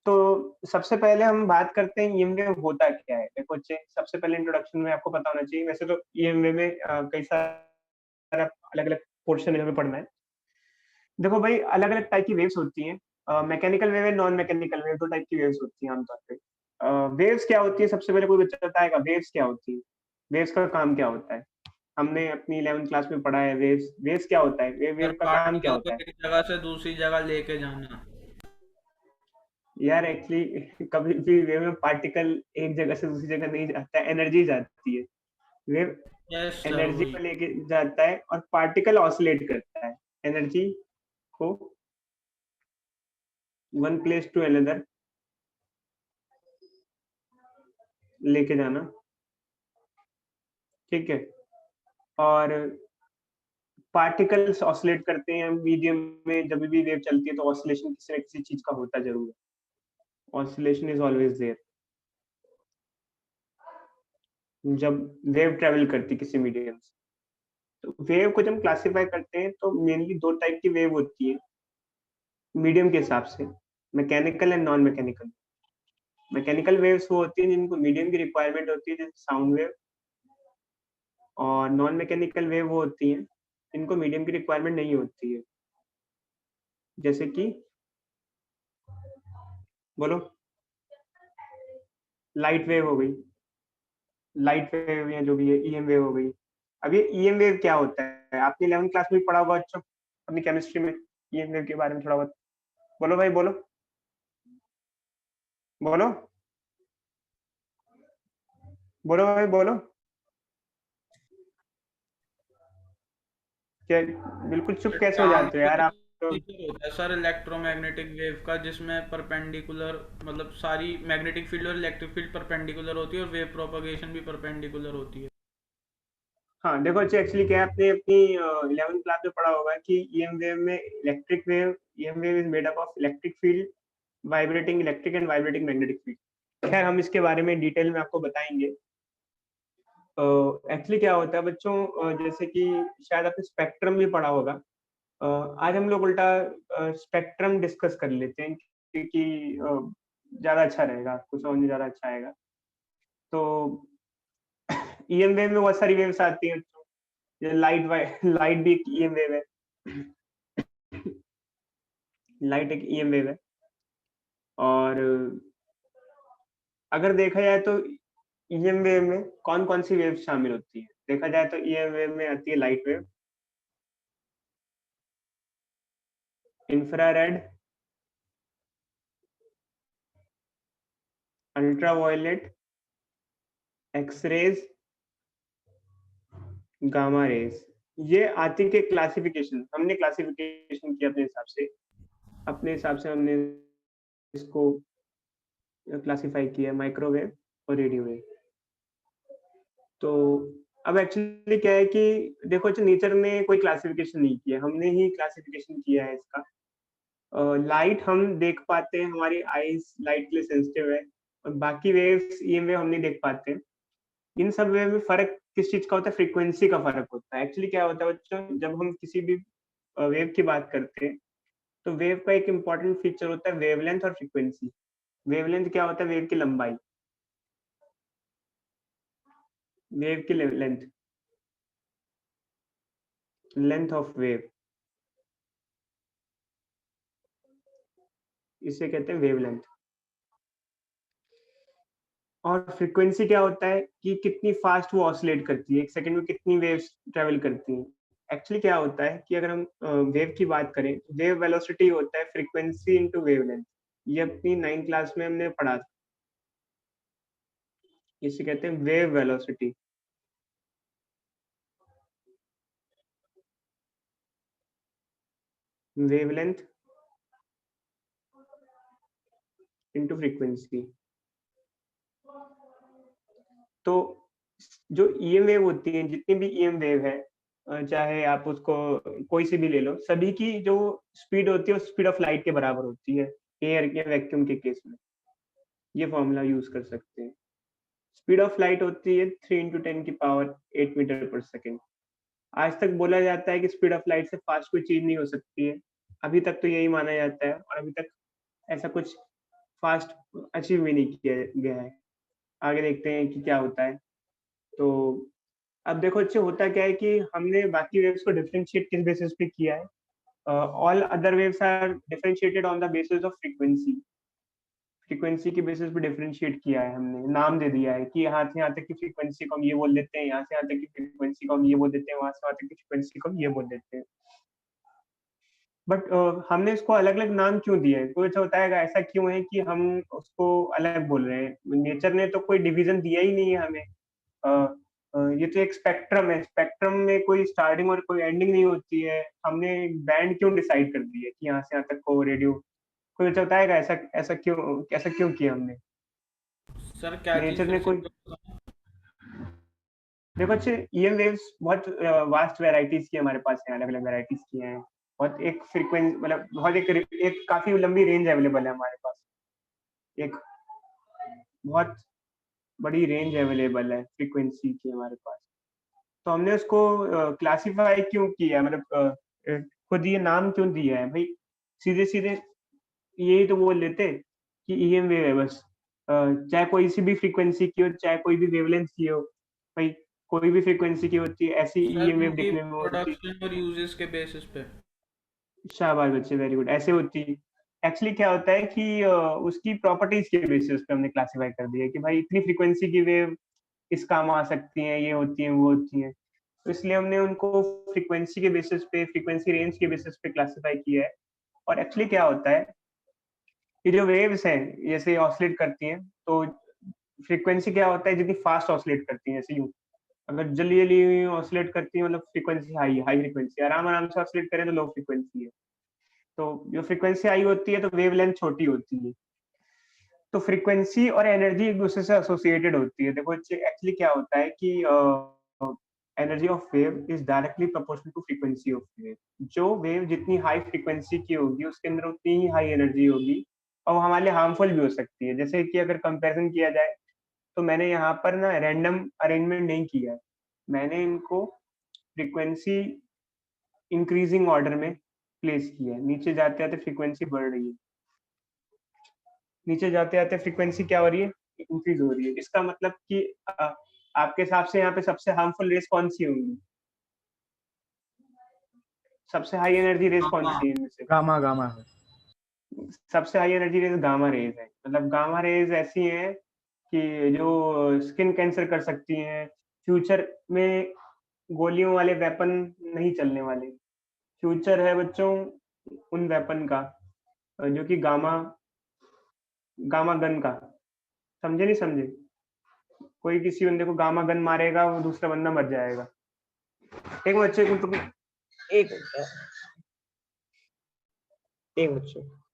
तो सबसे पहले हम बात करते हैं ईएम होता क्या है? देखो बच्चे, सबसे पहले इंट्रोडक्शन में आपको पता होना चाहिए, वैसे तो ईएमवे में कई सारा अलग-अलग पोर्शन है, हमें पढ़ना है। देखो भाई, अलग-अलग टाइप की वेव्स होती हैं। Mechanical wave and non mechanical wave 2 type की वेव्स होती हैं आमतौर पे। वेव्स क्या होती है, सबसे पहले कोई बच्चा बताएगा वेव्स क्या होती है? वेव्स का काम क्या होता है? हमने अपनी 11th क्लास में पढ़ा है वेव्स। वेव्स क्या होता है? वेव और वेव का काम क्या पार्टिकल को होता है? एक जगह से दूसरी जगह लेके जाना। यार एक्चुअली कभी भी वेव में पार्टिकल एक जगह से दूसरी जगह नहीं जाता है, एनर्जी जाती है। वेव यस सर, एनर्जी वही। को लेके जाता है और पार्टिकल ऑसिलेट करता है। एनर्जी को वन प्लेस टू अनदर लेके जाना, ठीक है? और पार्टिकल्स ऑसिलेट करते हैं मीडियम में, जब भी वेव चलती है तो ऑसिलेशन किसी न किसी चीज़ का होता ज़रूर है। ऑसिलेशन इज़ ऑलवेज़ देयर जब वेव ट्रैवल करती है किसी मीडियम से। तो वेव को जब हम क्लासिफाई करते हैं तो मेनली 2 टाइप की वेव होती है मीडियम के हिसाब से, mechanical and non mechanical. Mechanical waves वो होती हैं जिनको मीडियम की रिक्वायरमेंट होती है, जैसे साउंड वेव। और नॉन मैकेनिकल वेव वो होती हैं जिनको मीडियम की रिक्वायरमेंट नहीं होती है, जैसे कि बोलो, लाइट वेव हो गई, लाइट वेव या जो भी है, ईएम वेव हो गई। अब ये ईएम वेव क्या होता है? आपने 11th क्लास में भी पढ़ा होगा बच्चों, अपनी केमिस्ट्री में ईएम वेव के बारे में थोड़ा बहुत। बोलो भाई बोलो, बोलो, बोलो भाई बोलो। क्या, बिल्कुल चुप कैसे हो जाते हो यार आप तो? ट्रांसमीटर होता है सर इलेक्ट्रोमैग्नेटिक वेव का, जिसमें परपेंडिकुलर मतलब सारी मैग्नेटिक फील्ड और इलेक्ट्रिक फील्ड परपेंडिकुलर होती है, और वेव प्रोपगेशन भी परपेंडिकुलर होती है। हाँ, देखो अच्छा, एक्चुअली क्या है, आपने अपनी 11th क्लास में पढ़ा होगा कि ईएम वेव में electric wave, EM wave is made up of electric field, vibrating electric and vibrating magnetic field. खैर, हम इसके बारे में डिटेल में आपको बताएंगे। एक्चुअली क्या होता है बच्चों, जैसे कि शायद आपने स्पेक्ट्रम भी पढ़ा होगा। आज हम लोग उल्टा स्पेक्ट्रम डिस्कस कर लेते हैं, क्योंकि ज्यादा अच्छा रहेगा, आपको समझ में ज्यादा अच्छा आएगा। तो ईएम वेव में बहुत सारी वेव्स आती हैं। ये लाइट भी एक ईएम वेव है। लाइट एक ईएम वेव है। और अगर देखा जाए तो ईएम वेव में कौन-कौन सी वेव शामिल होती है? देखा जाए तो ईएम वेव में आती है light wave, infrared, ultraviolet, X rays, gamma rays. ये आती के क्लासिफिकेशन, हमने क्लासिफिकेशन किया अपने हिसाब से। अपने हिसाब से हमने इसको क्लासिफाई किया माइक्रोवेव और रेडियो वेव। तो अब एक्चुअली क्या है कि देखो, जो नेचर ने कोई क्लासिफिकेशन नहीं किया, हमने ही क्लासिफिकेशन किया है इसका। लाइट हम देख पाते हैं, हमारी आईज़ लाइट के लिए सेंसिटिव है, और बाकी वेव्स, ईएम वेव हम नहीं देख पाते हैं। इन सब वेव में फ़र्क किस चीज़ का होता है? फ्रीक्वेंसी का फ़र्क होता है। एक्चुअली क्या होता है बच्चों, जब हम किसी भी वेव की बात करते हैं, तो वेव का एक इम्पोर्टेंट फीचर होता है वेवलेंथ और फ्रीक्वेंसी। वेवलेंथ क्या होता है? वेव की लंबाई, वेव की लेंथ, लेंथ ऑफ वेव, इसे कहते हैं वेवलेंथ। और फ्रीक्वेंसी क्या होता है कि कितनी फास्ट वो ऑसिलेट करती है, 1 सेकंड में कितनी वेव्स ट्रैवल करती हैं। एक्चुअली क्या होता है कि अगर हम वेव की बात करें, वेव वेलोसिटी होता है फ्रीक्वेंसी इंटू वेवलेंथ। ये अपनी 9th क्लास में हमने पढ़ा था। इसे कहते हैं wave velocity, wavelength into frequency. तो जो ईएम वेव होती है, जितनी भी ईएम वेव है, चाहे आप उसको कोई सी भी ले लो, सभी की जो स्पीड होती है वो स्पीड ऑफ लाइट के बराबर होती है, एयर या वैक्यूम के केस में। ये फॉर्मूला यूज कर सकते हैं। स्पीड ऑफ लाइट होती है 3 इंटू 10 की पावर 8 मीटर पर सेकेंड। आज तक बोला जाता है कि स्पीड ऑफ लाइट से फास्ट कोई चीज नहीं हो सकती है। अभी तक तो यही माना जाता है, और अभी तक ऐसा कुछ फास्ट अचीव भी नहीं किया गया है। आगे देखते हैं कि क्या होता है। तो अब देखो अच्छे होता क्या है कि हमने बाकी वेव्स को डिफरेंशिएट किस बेसिस पे किया है? All other waves are differentiated on the basis of frequency. Frequency के बेसिस पे डिफरेंशिएट किया है हमने, नाम दे दिया है कि यहाँ से यहाँ तक की फ्रीक्वेंसी को हम ये बोल देते हैं, यहाँ से यहाँ तक की फ्रीक्वेंसी को हम ये बोल देते हैं, वहाँ से वहाँ तक की फ्रीक्वेंसी को हम ये बोल देते हैं। बट हमने इसको अलग-अलग नाम क्यों दिए हैं? कोई अच्छा बताएगा ऐसा क्यों है कि हम उसको अलग बोल रहे हैं? नेचर ने तो कोई डिवीज़न दिया ही नहीं है हमें। अ ये तो एक स्पेक्ट्रम है, स्पेक्ट्रम में कोई स्टार्टिंग और कोई एंडिंग नहीं होती है। हमने एक बैंड क्यों डिसाइड कर दी है कि यहाँ से यहाँ तक को रेडियो कोई अच्छा बताएगा ऐसा क्यों किया हमने? सर क्या चीज़ नेचर फिर ने से कोई देखो अच्छे ईएम वेव्स बहुत वास्ट वैराइटीज़ की हमारे पास हैं, अलग-अलग वैराइटीज़ की हैं। बहुत एक मतलब बहुत एक काफ़ी लंबी रेंज अवेलेबल है हमारे पास। एक बहुत बड़ी रेंज अवेलेबल है फ्रीक्वेंसी की हमारे पास। तो हमने उसको क्लासिफ़ाई क्यों किया मतलब खुद ये नाम क्यों दिया है? भई सीधे-सीधे यही तो बोल देते कि ईएम वेव है बस। चाहे कोई सी भी फ्रीक्वेंसी की हो, चाहे कोई भी वेवलेंथ की हो, भई कोई भी फ्रीक्वेंसी की होती है, ऐसी सर ईएम वेव उनकी दिखने में होती। प्रोडक्शन और यूजेस के बेसिस पे। शाबाश बच्चे, वेरी गुड। ऐसे होती एक्चुअली क्या होता है कि उसकी प्रॉपर्टीज़ के बेसिस पे हमने क्लासिफ़ाई कर दिया है कि भाई इतनी फ्रीक्वेंसी की वेव इस काम आ सकती हैं, ये होती हैं, वो होती हैं। तो इसलिए हमने उनको फ्रीक्वेंसी के बेसिस पे, फ्रीक्वेंसी रेंज के बेसिस पे क्लासिफ़ाई किया है। और एक्चुअली क्या होता है, ये जो वेव्स हैं, जैसे ऑसिलेट करती हैं, तो फ्रीक्वेंसी क्या होता है जितनी फास्ट ऑसिलेट करती हैं, जैसे यूँ। अगर जल्दी-जल्दी ऑसिलेट करती हैं मतलब फ्रीक्वेंसी हाई फ्रीक्वेंसी, आराम-आराम से ऑसिलेट करें तो लो फ्रीक्वेंसी है। तो जो फ्रीक्वेंसी हाई होती है तो वेवलेंथ छोटी होती है। तो फ्रीक्वेंसी और एनर्जी एक-दूसरे से एसोसिएटेड होती है। देखो एक्चुअली क्या होता है कि energy of wave is directly proportional to frequency of wave. जो वेव जितनी हाई फ्रीक्वेंसी की होगी, उसके अंदर उतनी ही हाई एनर्जी होगी और वो हमारे लिए हार्मफुल भी हो सकती है। जैसे कि अगर कंपैरिज़न किया जाए, तो मैंने यहाँ पर ना रैंडम अरेंजमेंट नहीं किया है। मैंने इनको फ्रीक्वेंसी इंक्रीज़िंग ऑर्डर में प्लेस किया है। नीचे जाते-जाते फ्रीक्वेंसी बढ़ रही है। नीचे जाते-जाते फ्रीक्वेंसी क्या हो रही है? इंक्रीज़ हो रही है। इसका मतलब कि आपके हिसाब से यहाँ पे सबसे हार्मफुल रेज़ कौन-सी होंगी? सबसे हाई एनर्जी रेज़ गामा। कौन-सी है इनमें से? गामा गामा है। सबसे high energy rays gamma rays है। मतलब गामा रेज़ ऐसी हैं कि जो स्किन कैंसर कर सकती हैं। फ्यूचर में गोलियों वाले वेपन नहीं चलने वाले। फ्यूचर है बच्चों उन वेपन का जो कि गामा गन का। समझे नहीं समझे? कोई किसी बंदे को गामा गन मारेगा, वो दूसरा बंदा मर जाएगा। एक मिनट, एक मिनट, एक मिनट, एक मिनट।